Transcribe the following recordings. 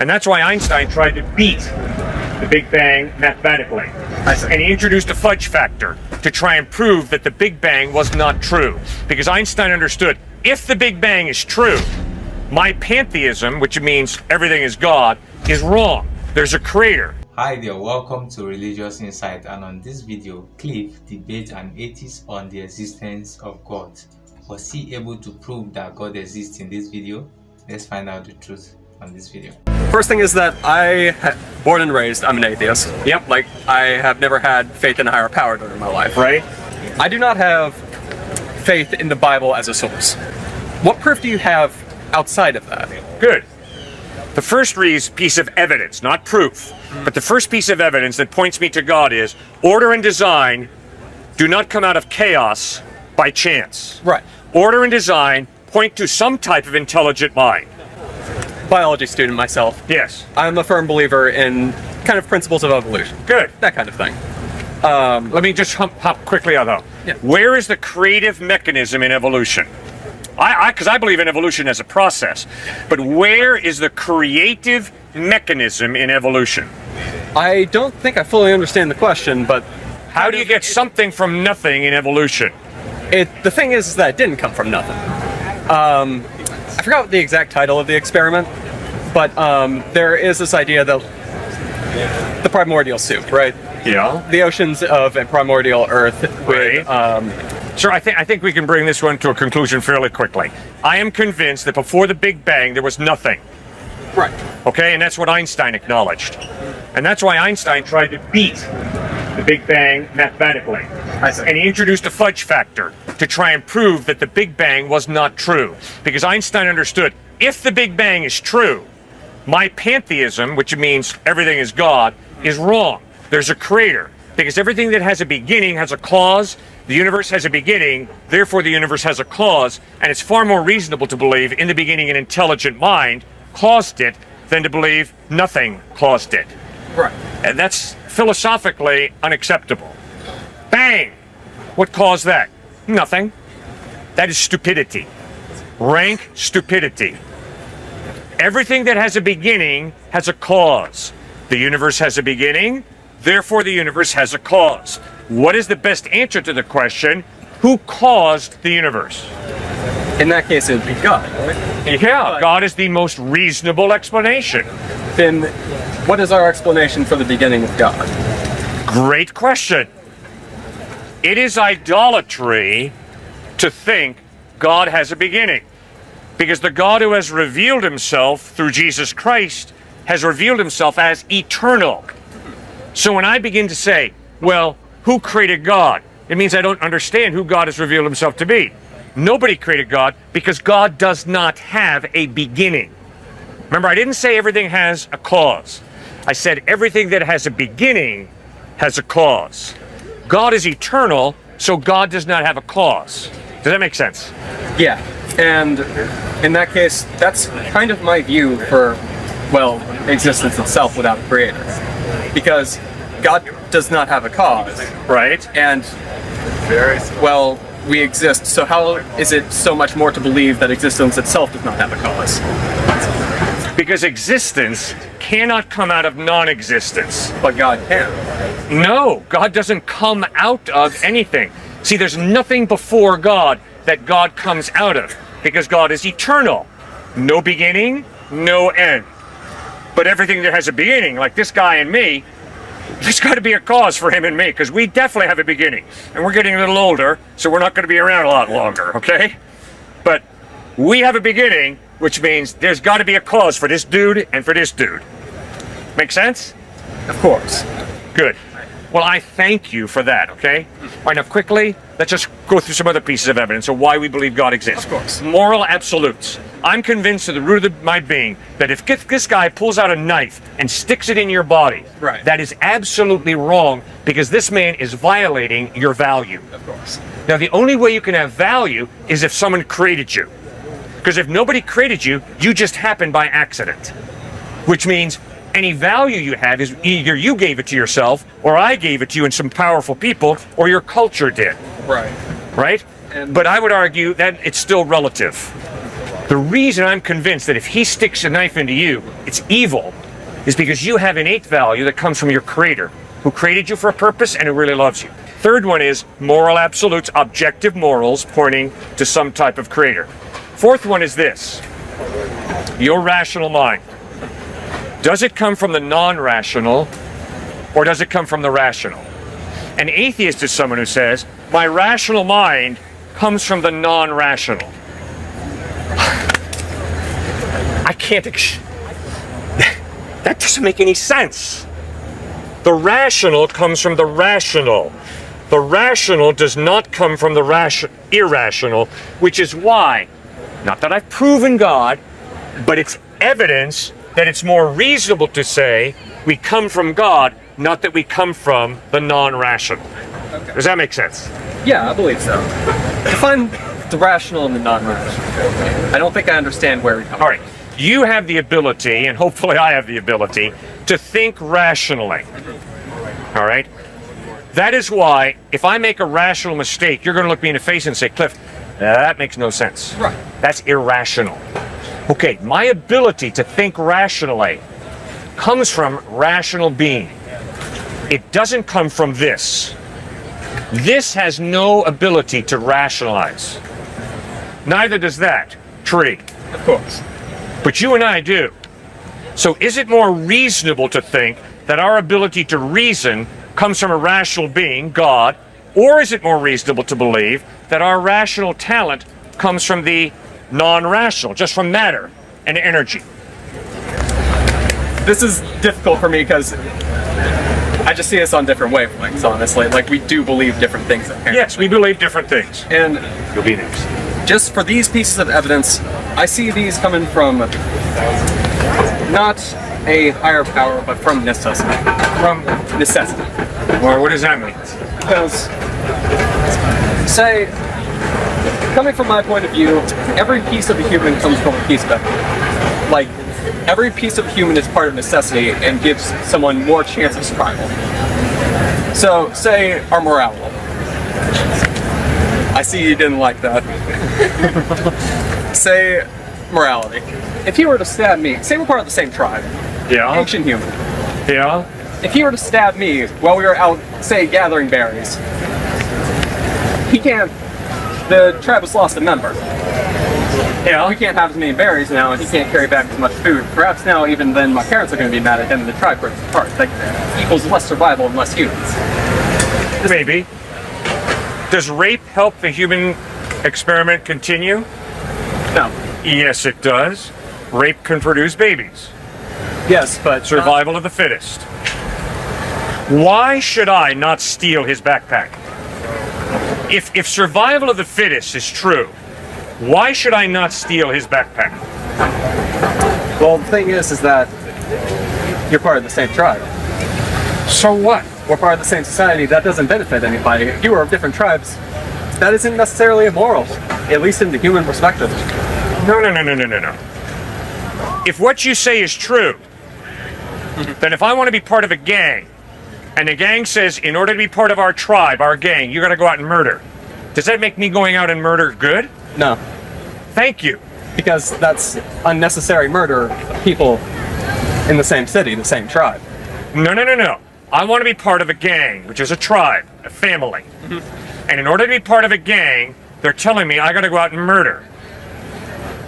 And that's why Einstein tried to beat the Big Bang mathematically. And he introduced a fudge factor to try and prove that the Big Bang was not true. Because Einstein understood, if the Big Bang is true, my pantheism, which means everything is God, is wrong. There's a creator. Hi there, welcome to Religious Insight, and on this video, Cliffe debates an atheist on the existence of God. Was he able to prove that God exists in this video? Let's find out the truth on this video. First thing is that born and raised, I'm an atheist. Yep. Like, I have never had faith in a higher power during my life. Right? I do not have faith in the Bible as a source. What proof do you have outside of that? Good. The first piece of evidence, not proof, but the first piece of evidence that points me to God is order and design do not come out of chaos by chance. Right. Order and design point to some type of intelligent mind. Biology student myself. Yes. I'm a firm believer in kind of principles of evolution. Good. That kind of thing. Let me just hop quickly on though. Yeah. Where is the creative mechanism in evolution? Because I believe in evolution as a process, but where is the creative mechanism in evolution? I don't think I fully understand the question, but How do you get something from nothing in evolution? the thing is that it didn't come from nothing. I forgot the exact title of the experiment, but there is this idea that the primordial soup, right? Yeah. The oceans of a primordial Earth. Right. Sir, I think we can bring this one to a conclusion fairly quickly. I am convinced that before the Big Bang, there was nothing. Right. Okay, and that's what Einstein acknowledged. And that's why Einstein tried to beat the Big Bang mathematically. And he introduced a fudge factor to try and prove that the Big Bang was not true. Because Einstein understood, if the Big Bang is true, my pantheism, which means everything is God, is wrong. There's a creator. Because everything that has a beginning has a cause. The universe has a beginning, therefore the universe has a cause. And it's far more reasonable to believe in the beginning an intelligent mind caused it than to believe nothing caused it. Right. And that's philosophically unacceptable. Bang! What caused that? Nothing. That is stupidity. Rank stupidity. Everything that has a beginning has a cause. The universe has a beginning, therefore the universe has a cause. What is the best answer to the question, who caused the universe? In that case, it would be God, right? Yeah, God is the most reasonable explanation. Then, what is our explanation for the beginning of God? Great question. It is idolatry to think God has a beginning. Because the God who has revealed himself through Jesus Christ has revealed himself as eternal. So when I begin to say, well, who created God? It means I don't understand who God has revealed himself to be. Nobody created God because God does not have a beginning. Remember, I didn't say everything has a cause. I said everything that has a beginning has a cause. God is eternal, so God does not have a cause. Does that make sense? Yeah, and in that case, that's kind of my view for, well, existence itself without a creator. Because God does not have a cause, Right. and, well, we exist, so how is it so much more to believe that existence itself does not have a cause? Because existence cannot come out of non-existence. But God can. No, God doesn't come out of anything. See, there's nothing before God that God comes out of, because God is eternal. No beginning, no end. But everything that has a beginning, like this guy and me, there's got to be a cause for him and me, because we definitely have a beginning. And we're getting a little older, so we're not going to be around a lot longer, okay? But we have a beginning, which means there's got to be a cause for this dude and for this dude. Make sense? Of course. Good. Well, I thank you for that, okay? All right, now quickly, let's just go through some other pieces of evidence of why we believe God exists. Of course. Moral absolutes. I'm convinced to the root of my being that if this guy pulls out a knife and sticks it in your body, Right. that is absolutely wrong, because this man is violating your value. Of course. Now, the only way you can have value is if someone created you. Because if nobody created you, you just happened by accident. Which means any value you have is either you gave it to yourself, or I gave it to you and some powerful people, or your culture did. Right. Right? And- But I would argue that it's still relative. The reason I'm convinced that if he sticks a knife into you, it's evil, is because you have innate value that comes from your Creator, who created you for a purpose and who really loves you. Third one is moral absolutes, objective morals pointing to some type of Creator. Fourth one is this: your rational mind. Does it come from the non-rational, or does it come from the rational? An atheist is someone who says, my rational mind comes from the non-rational. I can't... That doesn't make any sense. The rational comes from the rational. The rational does not come from the irrational, which is why, not that I've proven God, but it's evidence that it's more reasonable to say we come from God, not that we come from the non-rational. Okay. Does that make sense? Yeah, I believe so. Define the rational and the non-rational. I don't think I understand where we come from. All right. You have the ability, and hopefully I have the ability, to think rationally. All right? That is why, if I make a rational mistake, you're going to look me in the face and say, Cliffe, that makes no sense. Right. That's irrational. Okay, my ability to think rationally comes from rational being. It doesn't come from this. This has no ability to rationalize. Neither does that tree. Of course. But you and I do. So is it more reasonable to think that our ability to reason comes from a rational being, God, or is it more reasonable to believe that our rational talent comes from the non-rational, just from matter and energy? This is difficult for me because I just see us on different wavelengths, honestly. Like, we do believe different things. Apparently. Yes, we believe different things. And You'll be next. just for these pieces of evidence, I see these coming from not a higher power, but from necessity. From, Necessity. or what does that mean? Because, say, coming from my point of view, every piece of a human comes from a piece of it. Like, every piece of a human is part of necessity and gives someone more chance of survival. So, say our morality. I see you didn't like that. Say morality. If he were to stab me, say we're part of the same tribe, Yeah. ancient human. Yeah. If he were to stab me while we were out, say, gathering berries, he can't. The tribe has lost a member. Yeah. We can't have as many berries now, and he can't carry back as much food. Perhaps now, even then, my parents are going to be mad at him, and the tribe breaks apart. That equals less survival and less humans. Maybe. Does rape help the human experiment continue? No. Yes, it does. Rape can produce babies. Yes, but Survival of the fittest. Why should I not steal his backpack? If survival of the fittest is true, why should I not steal his backpack? well, the thing is that you're part of the same tribe. So what? We're part of the same society. That doesn't benefit anybody. If you are of different tribes, that isn't necessarily immoral, at least in the human perspective. No. If what you say is true, then if I want to be part of a gang, and the gang says, in order to be part of our tribe, our gang, you got to go out and murder. Does that make me going out and murder good? No, Thank you. because that's unnecessary murder of people in the same city, the same tribe. No. I want to be part of a gang, which is a tribe, a family. And in order to be part of a gang, they're telling me I got to go out and murder.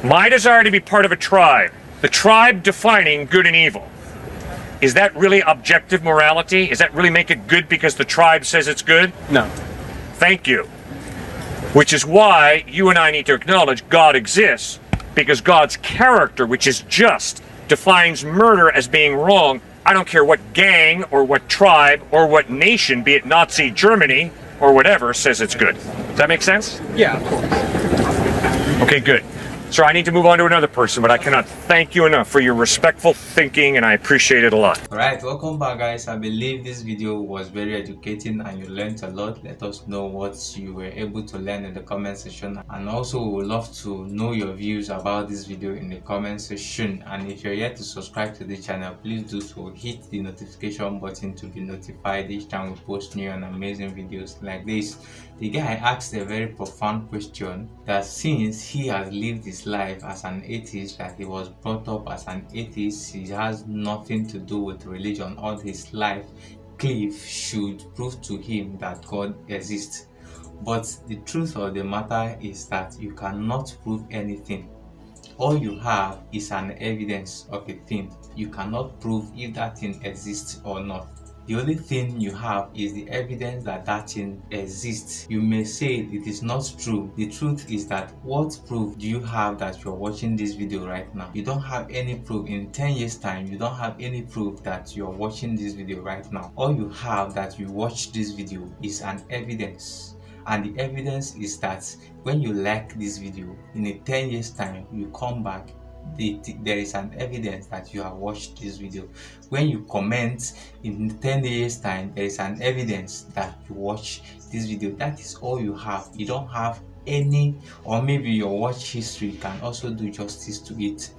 My desire to be part of a tribe, the tribe defining good and evil. Is that really objective morality? Does that really make it good because the tribe says it's good? No. Thank you. Which is why you and I need to acknowledge God exists, because God's character, which is just, defines murder as being wrong. I don't care what gang or what tribe or what nation, be it Nazi Germany or whatever, says it's good. Does that make sense? Yeah, of course. Okay, good. So I need to move on to another person, but I cannot thank you enough for your respectful thinking, and I appreciate it a lot. Alright, welcome back guys. I believe this video was very educating and you learned a lot. Let us know what you were able to learn in the comment section, and also we would love to know your views about this video in the comment section. And if you're yet to subscribe to the channel, please do so. Hit the notification button to be notified each time we post new and amazing videos like this. The guy asked a very profound question, that since he has lived his his life as an atheist, that he was brought up as an atheist, he has nothing to do with religion all his life, Cliffe should prove to him that God exists. But the truth of the matter is that you cannot prove anything. All you have is an evidence of a thing. You cannot prove if that thing exists or not. The only thing you have is the evidence that that thing exists. You may say it is not true. The truth is that what proof do you have that you're watching this video right now? You don't have any proof. In 10 years time, you don't have any proof that you're watching this video right now. All you have that you watch this video is an evidence. And the evidence is that when you like this video, in a 10 years time, you come back, there is an evidence that you have watched this video. When you comment in 10 years time, there is an evidence that you watch this video. That is all you have. You don't have any, or maybe your watch history can also do justice to it.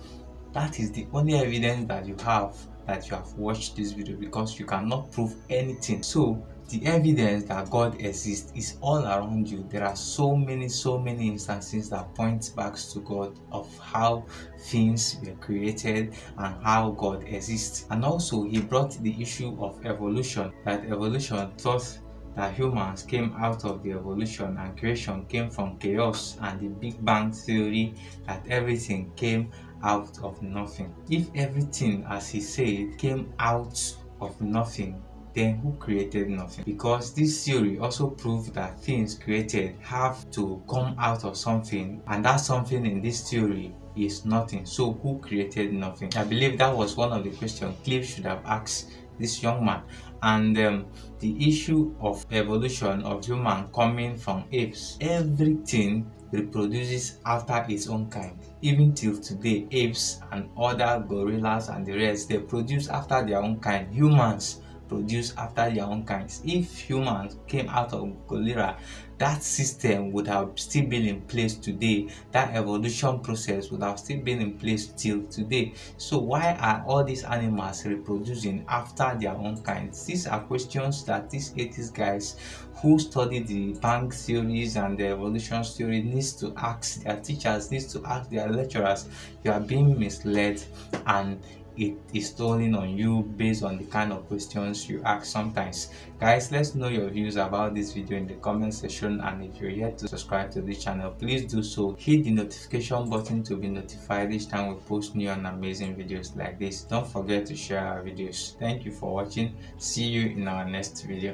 That is the only evidence that you have watched this video, because you cannot prove anything. So the evidence that God exists is all around you. There are so many instances that point back to God, of how things were created and how God exists. And also he brought the issue of evolution, that evolution taught that humans came out of the evolution and creation came from chaos, and the Big Bang theory, that everything came out of nothing. If everything, as he said, came out of nothing, then who created nothing? Because this theory also proved that things created have to come out of something, and that something in this theory is nothing. So who created nothing? I believe that was one of the questions Cliffe should have asked this young man. And the issue of evolution of human coming from apes, everything reproduces after its own kind. Even till today, apes and other gorillas and the rest, they produce after their own kind. Humans produce after their own kinds. If humans came out of gorilla, that system would have still been in place today. That evolution process would have still been in place till today. So why are all these animals reproducing after their own kinds? These are questions that these atheist guys who study the Bang theories and the evolution theory needs to ask their teachers, needs to ask their lecturers. You are being misled, and it is stolen on you based on the kind of questions you ask sometimes. Guys, let's know your views about this video in the comment section, and if you're yet to subscribe to the channel, please do so. Hit the notification button to be notified each time we post new and amazing videos like this. Don't forget to share our videos. Thank you for watching. See you in our next video.